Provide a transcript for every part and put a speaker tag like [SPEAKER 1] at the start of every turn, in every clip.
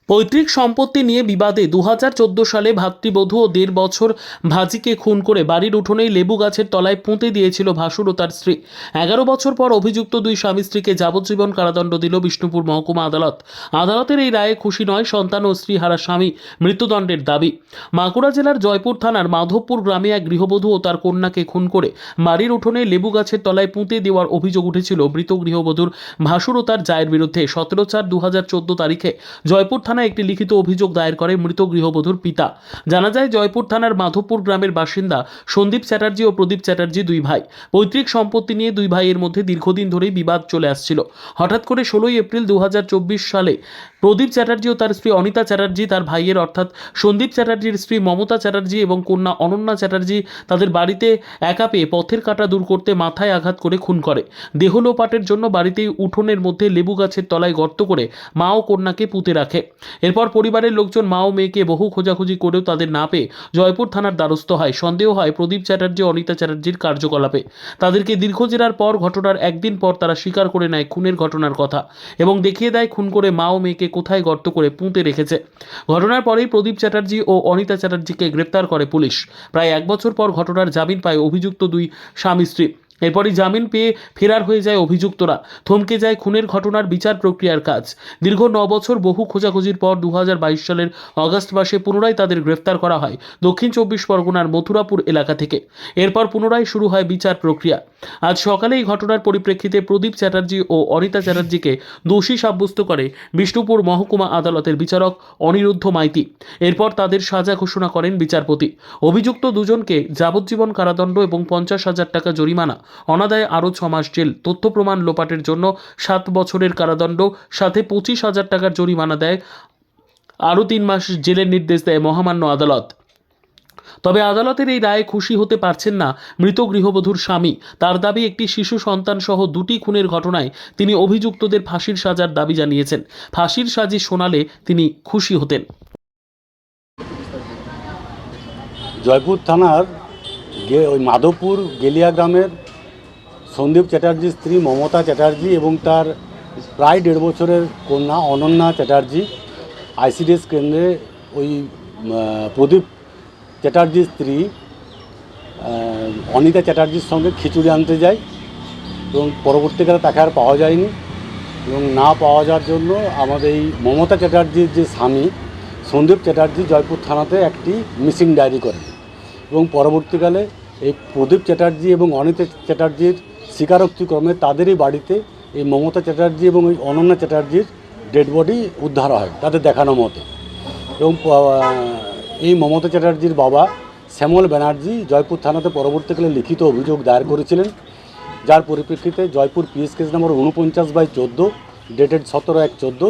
[SPEAKER 1] পৈতৃক সম্পত্তি নিয়ে বিবাদে 2014 সালে ভাতৃবধূ ও 1.5 বছর ভাজিকে খুন করে বাড়ির উঠোনেই লেবু গাছের তলায় পুঁতে দিয়েছিল ভাসুর ও তার স্ত্রী। 11 বছর পর অভিযুক্ত দুই স্বামী স্ত্রীকে যাবজ্জীবন কারাদণ্ড দিল বিষ্ণুপুর মহকুমা আদালত। আদালতের এই রায়ে খুশি নয় সন্তান ও স্ত্রী হারা স্বামী। মৃত্যুদণ্ডের দাবি। বাঁকুড়া জেলার জয়পুর থানার মাধবপুর গ্রামে এক গৃহবধূ ও তার কন্যাকে খুন করে বাড়ির উঠোনে লেবু গাছের তলায় পুঁতে দেওয়ার অভিযোগ উঠেছিল মৃত গৃহবধূর ভাসুর ও তার জায়ের বিরুদ্ধে। 17/4/2014 তারিখে জয়পুর থানায় একটি লিখিত অভিযোগ দায়ের করে মৃত গৃহবধূর পিতা। জানা যায়, জয়পুর থানার মাধবপুর গ্রামের বাসিন্দা সন্দীপ চ্যাটার্জি ও প্রদীপ চ্যাটার্জি দুই ভাই। পৈতৃক সম্পত্তি নিয়ে দুই ভাইয়ের মধ্যে দীর্ঘদিন ধরেই বিবাদ চলে আসছিল। হঠাৎ করে 16 এপ্রিল 2024 সালে প্রদীপ চ্যাটার্জি ও তার স্ত্রী অনিতা চ্যাটার্জি তার ভাইয়ের অর্থাৎ সন্দীপ চ্যাটার্জির স্ত্রী মমতা চ্যাটার্জি এবং কন্যা অনন্যা চ্যাটার্জি তাদের বাড়িতে একা পেয়ে পথের কাঁটা দূর করতে মাথায় আঘাত করে খুন করে। দেহ লোপাটের জন্য বাড়িতেই উঠোনের মধ্যে লেবু গাছের তলায় গর্ত করে মা ও কন্যাকে পুঁতে রাখে। এরপর পরিবারের লোকজন মা ও মেয়েকে বহু খোঁজাখুঁজি করেও তাদের না পেয়ে জয়পুর থানার দ্বারস্থ হয়। সন্দেহ হয় প্রদীপ চ্যাটার্জি ও অনিতা চ্যাটার্জির কার্যকলাপে। তাদেরকে দীর্ঘ জেরার পর ঘটনার একদিন পর তারা স্বীকার করে নেয় খুনের ঘটনার কথা এবং দেখিয়ে দেয় খুন করে মা ও মেয়েকে কোথায় গর্ত করে পুঁতে রেখেছে। ঘটনার পরেই প্রদীপ চ্যাটার্জি ও অনিতা চ্যাটার্জিকে গ্রেপ্তার করে পুলিশ। প্রায় 1 বছর পর ঘটনার জামিন পায় অভিযুক্ত দুই স্বামী স্ত্রী। এরপরই জামিন পেয়ে ফেরার হয়ে যায় অভিযুক্তরা। থমকে যায় খুনের ঘটনার বিচার প্রক্রিয়ার কাজ। দীর্ঘ 9 বছর বহু খোঁজাখুঁজির পর 2022 সালের অগস্ট মাসে পুনরায় তাদের গ্রেফতার করা হয় দক্ষিণ 24 পরগনার মথুরাপুর এলাকা থেকে। এরপর পুনরায় শুরু হয় বিচার প্রক্রিয়া। আজ সকালে এই ঘটনার পরিপ্রেক্ষিতে প্রদীপ চ্যাটার্জি ও অনিতা চ্যাটার্জিকে দোষী সাব্যস্ত করে বিষ্ণুপুর মহকুমা আদালতের বিচারক অনিরুদ্ধ মাইতি। এরপর তাদের সাজা ঘোষণা করেন বিচারপতি। অভিযুক্ত দুজনকে যাবজ্জীবন কারাদণ্ড এবং 50,000 টাকা জরিমানা, অনাদায়ে আরও 6 মাস জেল, তথ্য প্রমাণ লোপাটের জন্য 7 বছরের কারাদণ্ড, সাথে 25,000 টাকার জরিমানা দেয়, আরও 3 মাস জেলের নির্দেশ দেয় মহামান্য আদালত। তবে আদালতের এই রায়ে খুশি হতে পারছেন না মৃত গৃহবধূর স্বামী। তার দাবি, একটি শিশু সন্তান সহ 2টি খুনের ঘটনায় তিনি অভিযুক্তদের ফাঁসির সাজার দাবি জানিয়েছেন। ফাঁসির সাজি শোনালে তিনি খুশি হতেন।
[SPEAKER 2] জয়পুর থানার ওই মাধবপুর গেলিয়া গ্রামের সন্দীপ চ্যাটার্জির স্ত্রী মমতা চ্যাটার্জি এবং তার প্রায় 1.5 বছরের কন্যা অনন্যা চ্যাটার্জি আইসিডিএস কেন্দ্রে ওই প্রদীপ চ্যাটার্জির স্ত্রী অনিতা চ্যাটার্জির সঙ্গে খিচুড়ি আনতে যায় এবং পরবর্তীকালে তাকে আর পাওয়া যায়নি এবং না পাওয়া যাওয়ার জন্য আমাদের এই মমতা চ্যাটার্জির যে স্বামী সন্দীপ চ্যাটার্জি জয়পুর থানাতে একটি মিসিং ডায়েরি করেন এবং পরবর্তীকালে এই প্রদীপ চ্যাটার্জি এবং অনিতা চ্যাটার্জির স্বীকারোক্তিক্রমে তাদেরই বাড়িতে এই মমতা চ্যাটার্জি এবং এই অনন্যা চ্যাটার্জির ডেড বডি উদ্ধার হয় তাদের দেখানো মতে। এবং এই মমতা চ্যাটার্জির বাবা শ্যামল ব্যানার্জি জয়পুর থানাতে পরবর্তীকালে লিখিত অভিযোগ দায়ের করেছিলেন, যার পরিপ্রেক্ষিতে Jaipur PS case number 49/14 dated 17/1/14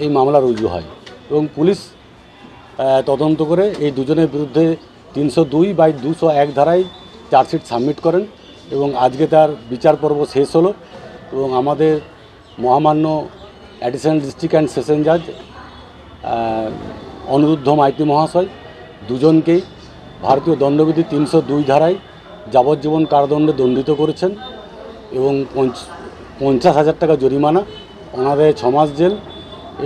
[SPEAKER 2] এই মামলা রুজু হয় এবং পুলিশ তদন্ত করে এই দুজনের বিরুদ্ধে 302/201 ধারায় চার্জশিট সাবমিট করেন এবং আজকে তার বিচার পর্ব শেষ হলো এবং আমাদের মহামান্য অ্যাডিশনাল ডিস্ট্রিক্ট অ্যান্ড সেশন জাজ অনিরুদ্ধ মাইতি মহাশয় দুজনকেই ভারতীয় দণ্ডবিধি 302 ধারায় যাবজ্জীবন কারাদণ্ডে দণ্ডিত করেছেন এবং 50,000 টাকা জরিমানা, অনাদায়ে 6 মাস জেল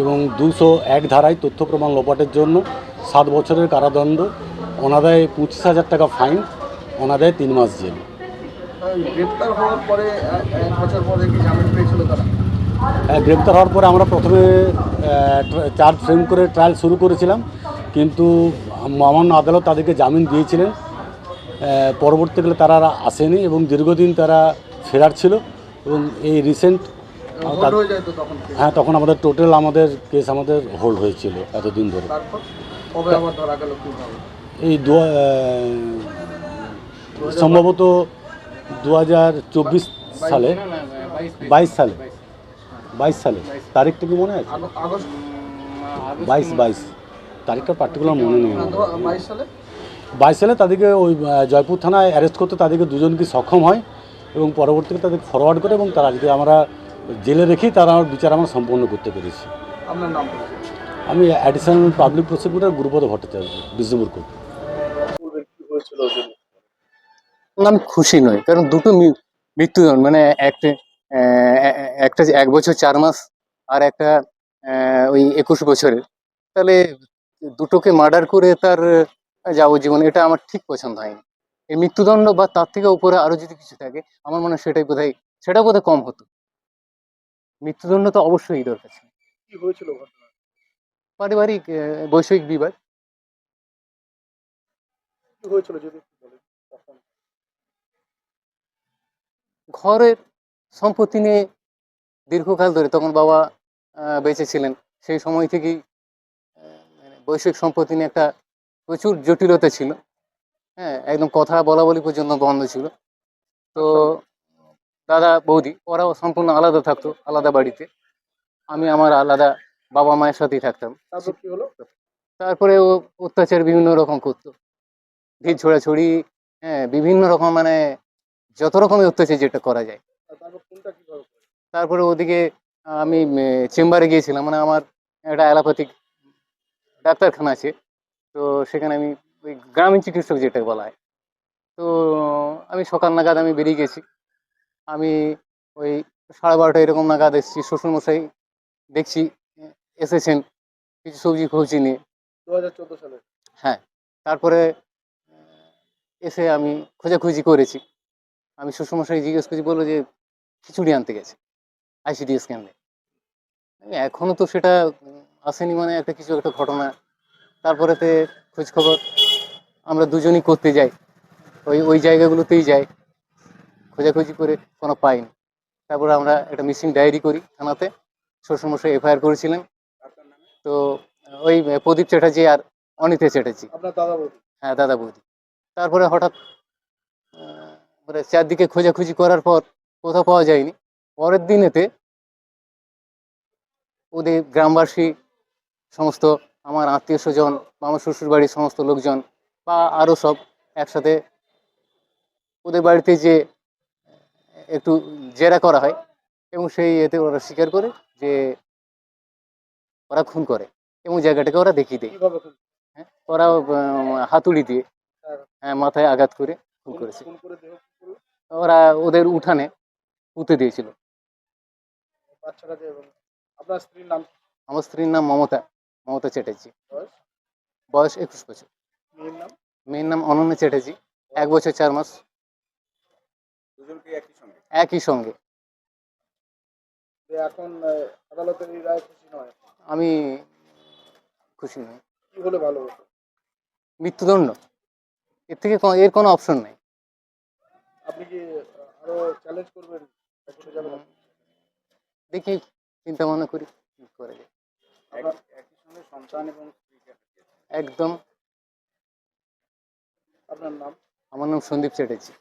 [SPEAKER 2] এবং 201 ধারায় তথ্য প্রমাণ লোপাটের জন্য 7 বছরের কারাদণ্ড, অনাদায়ে 25,000 টাকা ফাইন, অনাদায়ে 3 মাস জেল।
[SPEAKER 3] গ্রেপ্তার হওয়ার পরে 1 বছর পরে কি জামিন পেয়েছিল তারা?
[SPEAKER 2] গ্রেপ্তার হওয়ার পরে আমরা প্রথমে চার্জ ফ্রেম করে ট্রায়াল শুরু করেছিলাম, কিন্তু মহামান্য আদালত তাদেরকে জামিন দিয়েছিলেন। পরবর্তীকালে তারা আর আসেনি এবং দীর্ঘদিন তারা ফেরার ছিল এবং এই রিসেন্ট তখন আমাদের টোটাল আমাদের কেস হোল্ড হয়েছিল এতদিন ধরে। এই সম্ভবত 2024 সালে 22 সালে তারিখটা কি মনে আছে? 22 তারিখটা পার্টিকুলার মনে নেই। 22 সালে তাদেরকে ওই জয়পুর থানায় অ্যারেস্ট করতে তাদেরকে দুজনকে সক্ষম হয় এবং পরবর্তীতে তাদেরকে ফরওয়ার্ড করে এবং তারা আজকে আমরা জেলে রেখেই তারা বিচার আমরা সম্পন্ন করতে পেরেছি।
[SPEAKER 3] আপনার নাম?
[SPEAKER 2] আমি additional public prosecutor Gurupada Bhattacharya, Bishnupur court.
[SPEAKER 4] আমি খুশি নই, কারণ দুটো মৃত্যুদণ্ড, মানে একটা 1 বছর 4 মাস আর একটা ওই 21 বছরের, তাহলে দুটোকে মার্ডার করে তার যাবজ্জীবন, এটা আমার ঠিক পছন্দ হয়নি। এই মৃত্যুদণ্ড বা তার থেকে উপরে আরো যদি কিছু থাকে, আমার মনে হয় সেটা বোধহয় কম হতো। মৃত্যুদণ্ড তো অবশ্যই দরকার ছিল।
[SPEAKER 3] কি হয়েছিল ঘটনা?
[SPEAKER 4] পারিবারিক বৈষয়িক বিবাদ।
[SPEAKER 3] কি হয়েছিল যদি একটু বলেন তখন?
[SPEAKER 4] ঘরের সম্পত্তি নিয়ে দীর্ঘকাল ধরে, তখন বাবা বেঁচে ছিলেন, সেই সময় থেকেই মানে বৈষয়িক সম্পত্তি নিয়ে একটা প্রচুর জটিলতা ছিল। হ্যাঁ, একদম কথা বলা বলি পর্যন্ত বন্ধ ছিল। তো দাদা বৌদি ওরাও সম্পূর্ণ আলাদা থাকতো, আলাদা বাড়িতে। আমি আমার আলাদা বাবা মায়ের সাথেই থাকতাম।
[SPEAKER 3] তারপর কি হলো?
[SPEAKER 4] তারপরে ও অত্যাচার বিভিন্ন রকম করতো, ভিড় ছোড়াছড়ি, হ্যাঁ, বিভিন্ন রকম, মানে যত রকমের অত্যাচার যেটা করা যায়।
[SPEAKER 3] আর তারপর কোনটা কিভাবে করলো?
[SPEAKER 4] তারপরে ওদিকে আমি চেম্বারে গিয়েছিলাম, মানে আমার একটা অ্যালোপ্যাথিক ডাক্তারখানা আছে। তো সেখানে আমি ওই গ্রামীণ চিকিৎসক যেটা বলা হয়, তো আমি সকাল নাগাদ আমি বেরিয়ে গেছি। আমি ওই 12:30 এরকম নাগাদ এসেছি। শ্বশুরমশাই দেখছি এসেছেন কিছু সবজি ফবজি নিয়ে।
[SPEAKER 3] 2014 সালে।
[SPEAKER 4] হ্যাঁ, তারপরে এসে আমি খোঁজাখুঁজি করেছি। আমি শ্বশুরমশাই জিজ্ঞেস করছি, বললো যে খিচুড়ি আনতে গেছে ICDS কেন্দ্রে। এখনো তো সেটা আসেনি, মানে একটা কিছু একটা ঘটনা। তারপরেতে খোঁজ খবর আমরা দুজনই করতে যাই, ওই ওই জায়গাগুলোতেই যাই, খোঁজাখুঁজি করে কোনো পাইনি। তারপরে আমরা একটা মিসিং ডায়েরি করি থানাতে। শ্বশুরমশাই FIR করেছিলেন। তো ওই প্রদীপ চ্যাটার্জি আর অনিতা চ্যাটার্জি।
[SPEAKER 3] আপনার দাদা বৌদি?
[SPEAKER 4] হ্যাঁ, দাদা বৌদি। তারপরে হঠাৎ মানে চারদিকে খোঁজাখুঁজি করার পর কোথাও পাওয়া যায়নি। পরের দিনেতে ওদের গ্রামবাসী সমস্ত, আমার আত্মীয় স্বজন বা আমার শ্বশুর বাড়ির সমস্ত লোকজন বা আরও সব একসাথে ওদের বাড়িতে যে একটু জেরা করা হয়, এবং সেই এতে ওরা স্বীকার করে যে ওরা খুন করে, এবং জায়গাটাকে ওরা দেখিয়ে দেয়।
[SPEAKER 3] কিভাবে খুন?
[SPEAKER 4] হ্যাঁ, ওরা হাতুড়ি দিয়ে,
[SPEAKER 3] হ্যাঁ,
[SPEAKER 4] হ্যাঁ, মাথায় আঘাত করে খুন
[SPEAKER 3] খুন
[SPEAKER 4] করেছে।
[SPEAKER 3] খুন করে দেহ কি করলো?
[SPEAKER 4] ওরা ওদের উঠানে পুঁতে দিয়েছিল।
[SPEAKER 3] বাচ্চাটা যে, এবং আপনার স্ত্রীর নাম কি?
[SPEAKER 4] আমার স্ত্রীর নাম মমতা, মমতা চ্যাটার্জি।
[SPEAKER 3] বয়স?
[SPEAKER 4] বয়স 21 বছর।
[SPEAKER 3] মেয়ের নাম?
[SPEAKER 4] মেয়ের নাম অনন্যা চ্যাটার্জি। 1 বছর 4 মাস।
[SPEAKER 3] দুজনকে একই সঙ্গে?
[SPEAKER 4] একই সঙ্গে।
[SPEAKER 3] যে এখন আদালতের এই রায় খুশি নয়?
[SPEAKER 4] আমি খুশি নই।
[SPEAKER 3] কি হলে ভালো হতো?
[SPEAKER 4] মৃত্যুদণ্ড, এর থেকে এর কোনো অপশন নেই।
[SPEAKER 3] আপনি কি আরো চ্যালেঞ্জ করবেন? কোর্টে যাবেন?
[SPEAKER 4] দেখি, চিন্তা ভাবনা করি কি করে যায়।
[SPEAKER 3] আপনার একই সঙ্গে সন্তান এবং স্ত্রীকে হারিয়েছেন।
[SPEAKER 4] একদম।
[SPEAKER 3] আপনার নাম?
[SPEAKER 4] আমার নাম সন্দীপ চ্যাটার্জি।